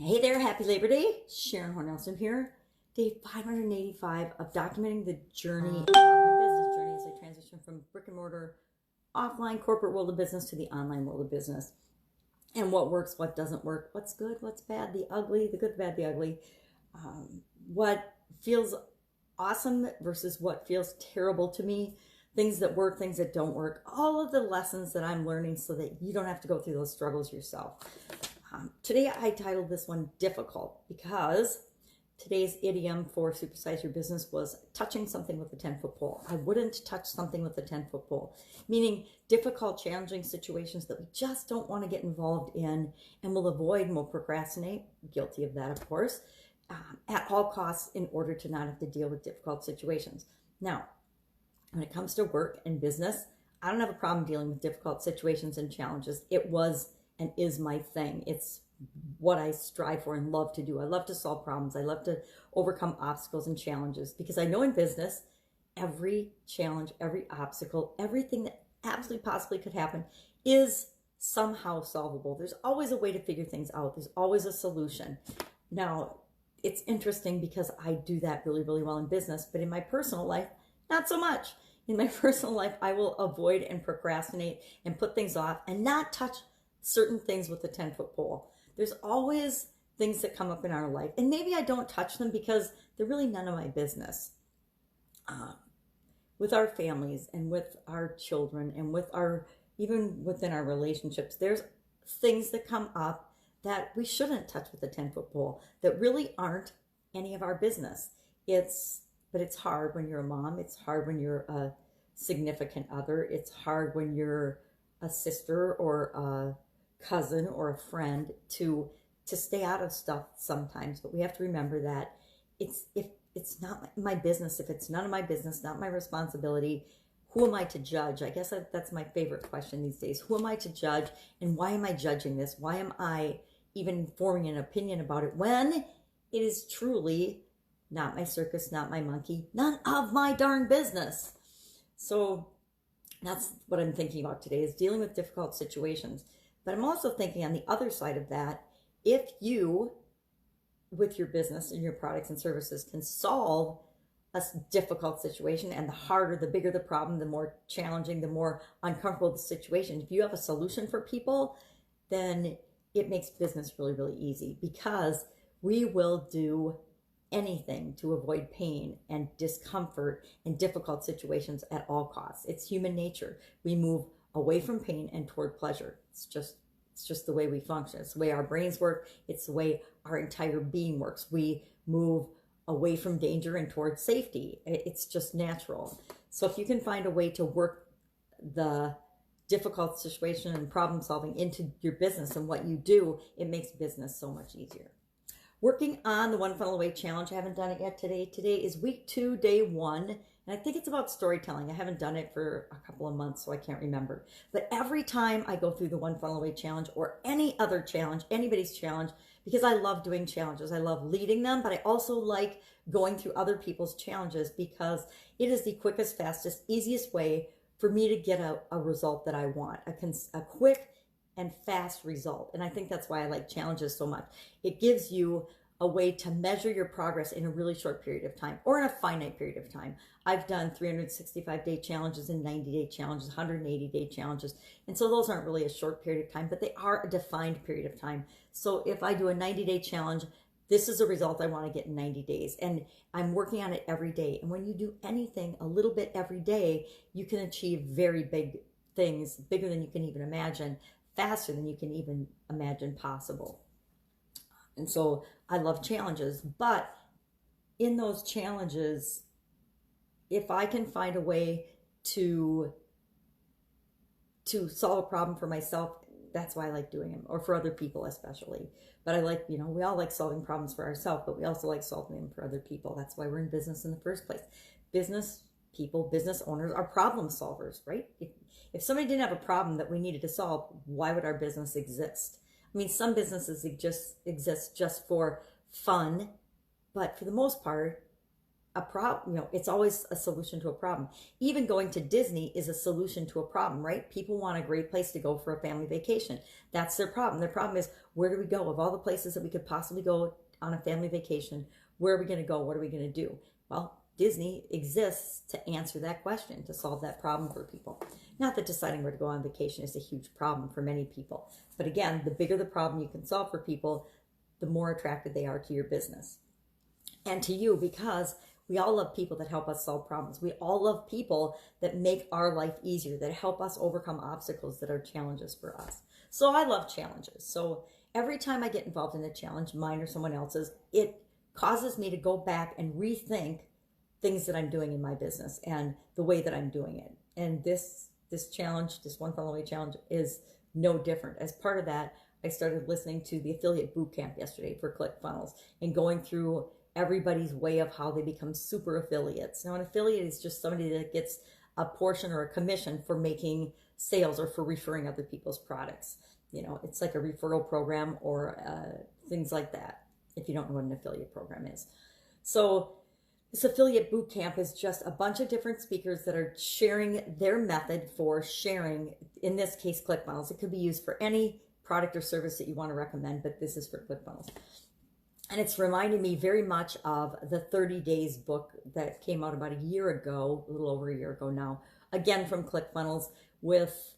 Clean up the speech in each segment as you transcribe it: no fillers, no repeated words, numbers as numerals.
Hey there, happy Labor Day. Sharon Horne-Ellstrom here. Day 585 of documenting the journey, my business journey as I transition from brick and mortar, offline corporate world of business to the online world of business. And what works, what doesn't work, what's good, what's bad, the ugly, the good, the bad, the ugly. What feels awesome versus what feels terrible to me. Things that work, things that don't work. All of the lessons that I'm learning so that you don't have to go through those struggles yourself. Today I titled this one Difficult because today's idiom for supersize your business was touching something with a 10-foot pole. I wouldn't touch something with a 10-foot pole, meaning difficult, challenging situations that we just don't want to get involved in and will avoid and will procrastinate, guilty of that of course, at all costs in order to not have to deal with difficult situations. Now, when it comes to work and business, I don't have a problem dealing with difficult situations and challenges. It was and is my thing. It's what I strive for and love to do. I love to solve problems. I love to overcome obstacles and challenges because I know in business, every challenge, every obstacle, everything that absolutely possibly could happen is somehow solvable. There's always a way to figure things out. There's always a solution. Now, it's interesting because I do that really, really well in business, but in my personal life, not so much. In my personal life, I will avoid and procrastinate and put things off and not touch certain things with a 10-foot pole. There's always things that come up in our life, and maybe I don't touch them because they're really none of my business. With our families and with our children and with even within our relationships, there's things that come up that we shouldn't touch with a 10-foot pole that really aren't any of our business. But it's hard when you're a mom. It's hard when you're a significant other. It's hard when you're a sister or a cousin or a friend to stay out of stuff sometimes. But we have to remember that if it's not my business, if it's none of my business, not my responsibility, who am I to judge? I guess that's my favorite question these days. Who am I to judge, and why am I judging this? Why am I even forming an opinion about it when it is truly not my circus, not my monkey, none of my darn business? So that's what I'm thinking about today, is dealing with difficult situations. But I'm also thinking on the other side of that, if you, with your business and your products and services, can solve a difficult situation, and the harder, the bigger the problem, the more challenging, the more uncomfortable the situation, if you have a solution for people, then it makes business really, really easy, because we will do anything to avoid pain and discomfort and difficult situations at all costs. It's human nature. We move away from pain and toward pleasure. It's just the way we function. It's the way our brains work. It's the way our entire being works. We move away from danger and toward safety. It's just natural. So if you can find a way to work the difficult situation and problem solving into your business and what you do, it makes business so much easier. Working on the One Funnel Away Challenge. I haven't done it yet today. Today is week 2, day 1. And I think it's about storytelling. I haven't done it for a couple of months, so I can't remember. But every time I go through the One Funnel Away Challenge or any other challenge, anybody's challenge, because I love doing challenges. I love leading them, but I also like going through other people's challenges because it is the quickest, fastest, easiest way for me to get a result that I want, a quick and fast result. And I think that's why I like challenges so much. It gives you a way to measure your progress in a really short period of time, or in a finite period of time. I've done 365-day challenges and 90-day challenges, 180-day challenges. And so those aren't really a short period of time, but they are a defined period of time. So if I do a 90-day challenge, this is a result I want to get in 90 days. And I'm working on it every day. And when you do anything a little bit every day, you can achieve very big things, bigger than you can even imagine, faster than you can even imagine possible. And so I love challenges, but in those challenges, if I can find a way to solve a problem for myself, that's why I like doing them, or for other people especially. But I like, we all like solving problems for ourselves, but we also like solving them for other people. That's why we're in business in the first place. Business people, business owners are problem solvers, right? If somebody didn't have a problem that we needed to solve, why would our business exist? I mean, some businesses exist just for fun, but for the most part, a problem. It's always a solution to a problem. Even going to Disney is a solution to a problem, right? People want a great place to go for a family vacation. That's their problem. Their problem is, where do we go? Of all the places that we could possibly go on a family vacation, where are we going to go? What are we going to do? Well, Disney exists to answer that question, to solve that problem for people. Not that deciding where to go on vacation is a huge problem for many people. But again, the bigger the problem you can solve for people, the more attracted they are to your business and to you, because we all love people that help us solve problems. We all love people that make our life easier, that help us overcome obstacles that are challenges for us. So I love challenges. So every time I get involved in a challenge, mine or someone else's, it causes me to go back and rethink things that I'm doing in my business and the way that I'm doing it. And this challenge, this One Funnel Away challenge, is no different. As part of that, I started listening to the affiliate boot camp yesterday for ClickFunnels and going through everybody's way of how they become super affiliates. Now, an affiliate is just somebody that gets a portion or a commission for making sales or for referring other people's products. It's like a referral program or things like that, if you don't know what an affiliate program is. So this affiliate boot camp is just a bunch of different speakers that are sharing their method for sharing, in this case, ClickFunnels. It could be used for any product or service that you want to recommend, but this is for ClickFunnels. And it's reminding me very much of the 30 Days book that came out about a year ago, a little over a year ago now, again from ClickFunnels, with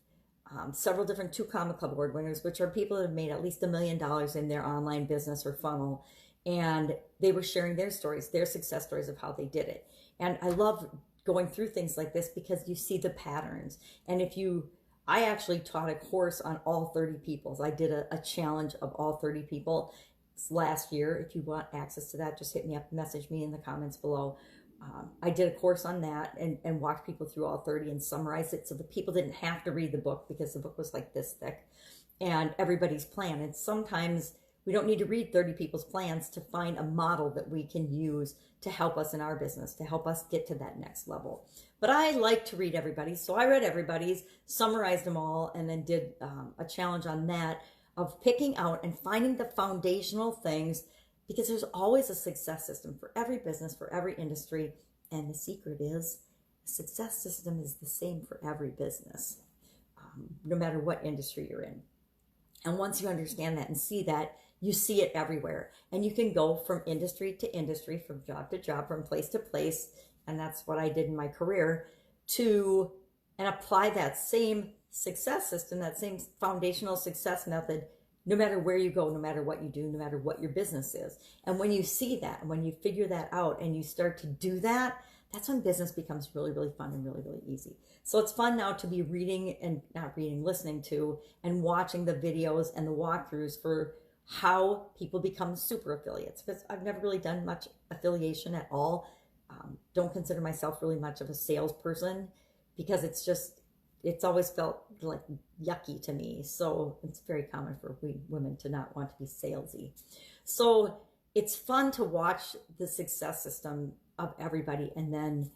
several different 2 Comma Club award winners, which are people that have made at least $1 million in their online business or funnel. And they were sharing their stories, their success stories of how they did it. And I love going through things like this because you see the patterns. And I actually taught a course on all 30 people. I did a challenge of all 30 people last year. If you want access to that, just hit me up, message me in the comments below. I did a course on that and walked people through all 30 and summarized it so the people didn't have to read the book, because the book was like this thick, and everybody's plan. And sometimes we don't need to read 30 people's plans to find a model that we can use to help us in our business, to help us get to that next level. But I like to read everybody's, so I read everybody's, summarized them all, and then did a challenge on that of picking out and finding the foundational things, because there's always a success system for every business, for every industry. And the secret is, the success system is the same for every business, no matter what industry you're in. And once you understand that and see that, you see it everywhere. And you can go from industry to industry, from job to job, from place to place. And that's what I did in my career, and apply that same success system, that same foundational success method, no matter where you go, no matter what you do, no matter what your business is. And when you see that, and when you figure that out and you start to do that, that's when business becomes really, really fun and really, really easy. So it's fun now to be listening to and watching the videos and the walkthroughs for how people become super affiliates, because I've never really done much affiliation at all. Don't consider myself really much of a salesperson, because it's always felt like yucky to me. So it's very common for we women to not want to be salesy. So it's fun to watch the success system of everybody and then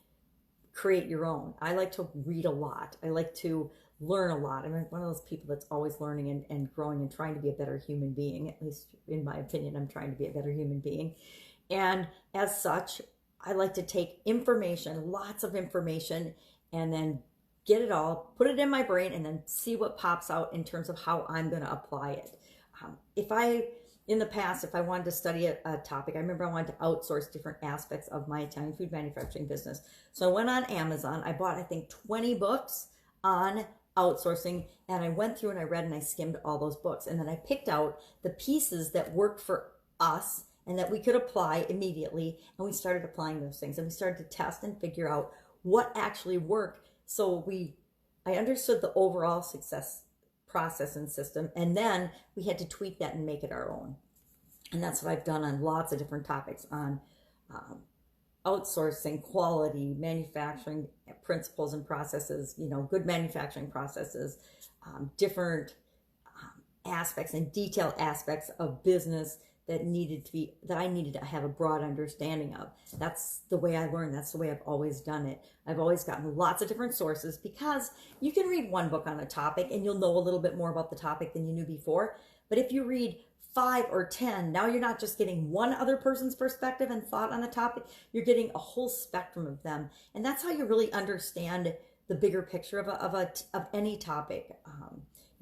create your own. I like to read a lot. I like to learn a lot. I'm one of those people that's always learning and growing and trying to be a better human being. At least in my opinion, I'm trying to be a better human being. And as such, I like to take information, lots of information, and then get it all, put it in my brain, and then see what pops out in terms of how I'm going to apply it. In the past, if I wanted to study a topic, I remember I wanted to outsource different aspects of my Italian food manufacturing business. So I went on Amazon. I bought, I think, 20 books on outsourcing, and I went through and I read and I skimmed all those books. And then I picked out the pieces that worked for us and that we could apply immediately. And we started applying those things, and we started to test and figure out what actually worked. So I understood the overall success process and system, and then we had to tweak that and make it our own. And that's what I've done on lots of different topics, on outsourcing, quality, manufacturing principles and processes, good manufacturing processes, different aspects and detailed aspects of business that I needed to have a broad understanding of. That's the way I learned. That's the way I've always done it. I've always gotten lots of different sources, because you can read one book on a topic and you'll know a little bit more about the topic than you knew before. But if you read 5 or 10, now you're not just getting one other person's perspective and thought on a topic, you're getting a whole spectrum of them. And that's how you really understand the bigger picture of any topic.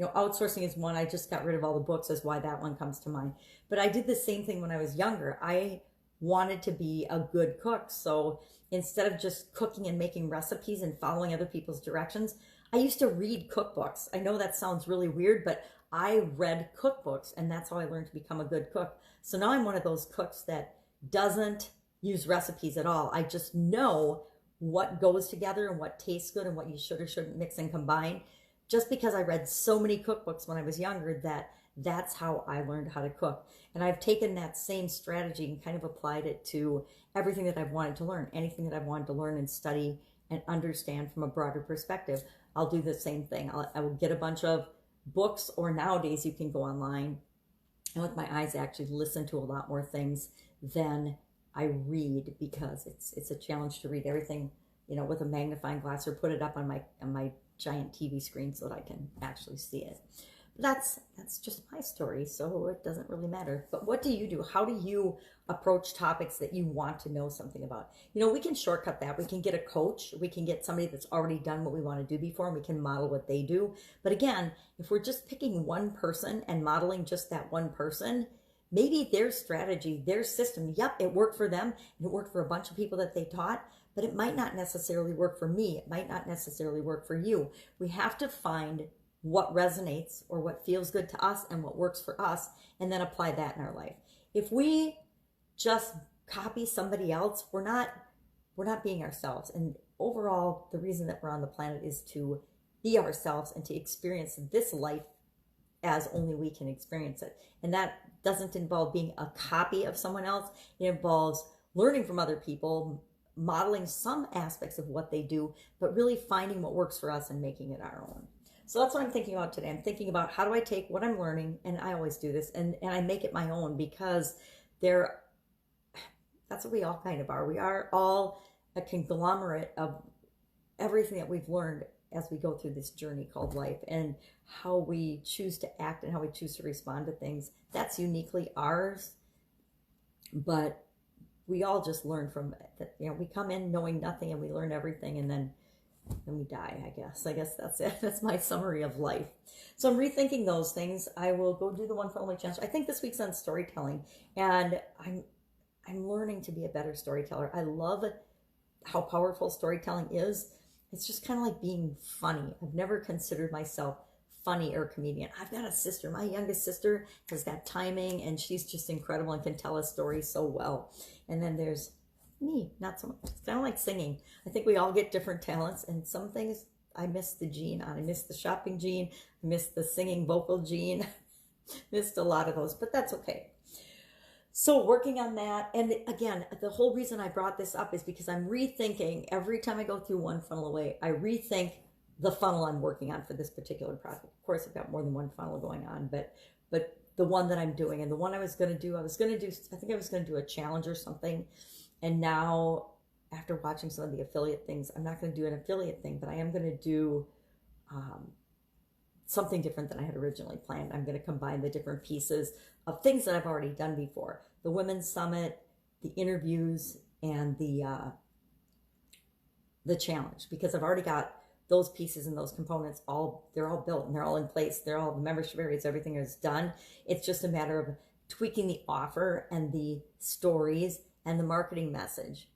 Outsourcing is one. I just got rid of all the books, is why that one comes to mind. But I did the same thing when I was younger. I wanted to be a good cook. So instead of just cooking and making recipes and following other people's directions, I used to read cookbooks. I know that sounds really weird, but I read cookbooks, and that's how I learned to become a good cook. So now I'm one of those cooks that doesn't use recipes at all. I just know what goes together and what tastes good and what you should or shouldn't mix and combine, just because I read so many cookbooks when I was younger. That's how I learned how to cook. And I've taken that same strategy and kind of applied it to everything that I've wanted to learn, anything that I've wanted to learn and study and understand from a broader perspective. I'll do the same thing. I will get a bunch of books, or nowadays you can go online and with my eyes actually listen to a lot more things than I read, because it's a challenge to read everything, with a magnifying glass, or put it up on my giant TV screen so that I can actually see it. That's just my story, so it doesn't really matter. But what do you do? How do you approach topics that you want to know something about? We can shortcut that. We can get a coach. We can get somebody that's already done what we want to do before, and we can model what they do. But again, if we're just picking one person and modeling just that one person, maybe their strategy, their system, yep, it worked for them, and it worked for a bunch of people that they taught, but it might not necessarily work for me. It might not necessarily work for you. We have to find what resonates or what feels good to us and what works for us, and then apply that in our life. If we just copy somebody else, we're not being ourselves. And overall, the reason that we're on the planet is to be ourselves and to experience this life as only we can experience it. And that doesn't involve being a copy of someone else. It involves learning from other people, modeling some aspects of what they do, but really finding what works for us and making it our own. So that's what I'm thinking about today. I'm thinking about, how do I take what I'm learning, and I always do this, and I make it my own, because that's what we all kind of are. We are all a conglomerate of everything that we've learned as we go through this journey called life, and how we choose to act and how we choose to respond to things. That's uniquely ours, but we all just learn from it. We come in knowing nothing, and we learn everything, and then we die, I guess. That's it. That's my summary of life. So I'm rethinking those things. I will go do the One Funnel Away Challenge. I think this week's on storytelling, and I'm learning to be a better storyteller. I love how powerful storytelling is. It's just kind of like being funny. I've never considered myself funny or a comedian. I've got a sister. My youngest sister has got timing, and she's just incredible and can tell a story so well. And then there's me, not so much. It's kind of like singing. I think we all get different talents, and some things I miss the gene on. I miss the shopping gene. I miss the singing vocal gene. Missed a lot of those, but that's okay. So working on that. And again, the whole reason I brought this up is because I'm rethinking every time I go through One Funnel Away. I rethink the funnel I'm working on for this particular project. Of course, I've got more than one funnel going on, but the one that I'm doing, and the one I was going to do, I think I was going to do a challenge or something. And now, after watching some of the affiliate things, I'm not going to do an affiliate thing, but I am going to do something different than I had originally planned. I'm going to combine the different pieces of things that I've already done before. The Women's Summit, the interviews, and the challenge, because I've already got those pieces and those components they're all built and they're all in place. They're all, the membership areas, everything is done. It's just a matter of tweaking the offer and the stories and the marketing message.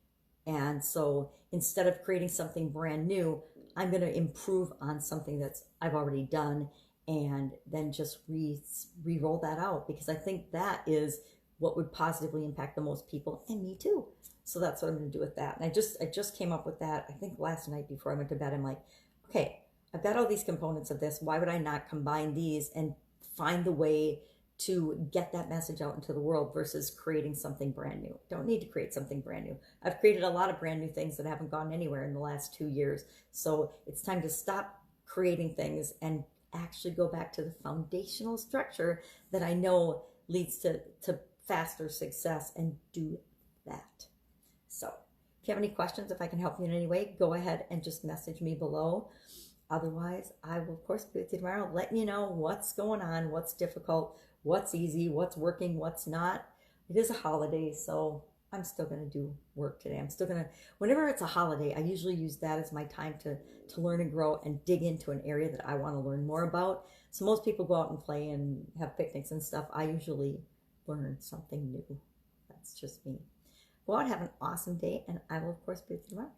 And so instead of creating something brand new, I'm going to improve on something that's I've already done, and then just re-roll that out, because I think that is what would positively impact the most people, and me too. So that's what I'm going to do with that. And I just came up with that, I think last night before I went to bed. I'm like, okay, I've got all these components of this. Why would I not combine these and find the way to get that message out into the world versus creating something brand new? Don't need to create something brand new. I've created a lot of brand new things that haven't gone anywhere in the last 2 years. So it's time to stop creating things and actually go back to the foundational structure that I know leads to faster success and do that. So if you have any questions, if I can help you in any way, go ahead and just message me below. Otherwise, I will, of course, be with you tomorrow, letting you know what's going on, what's difficult, what's easy, what's working, what's not. It is a holiday, so I'm still going to do work today. I'm still going to, whenever it's a holiday, I usually use that as my time to learn and grow and dig into an area that I want to learn more about. So most people go out and play and have picnics and stuff. I usually learn something new. That's just me. Go out, have an awesome day, and I will, of course, be with you tomorrow.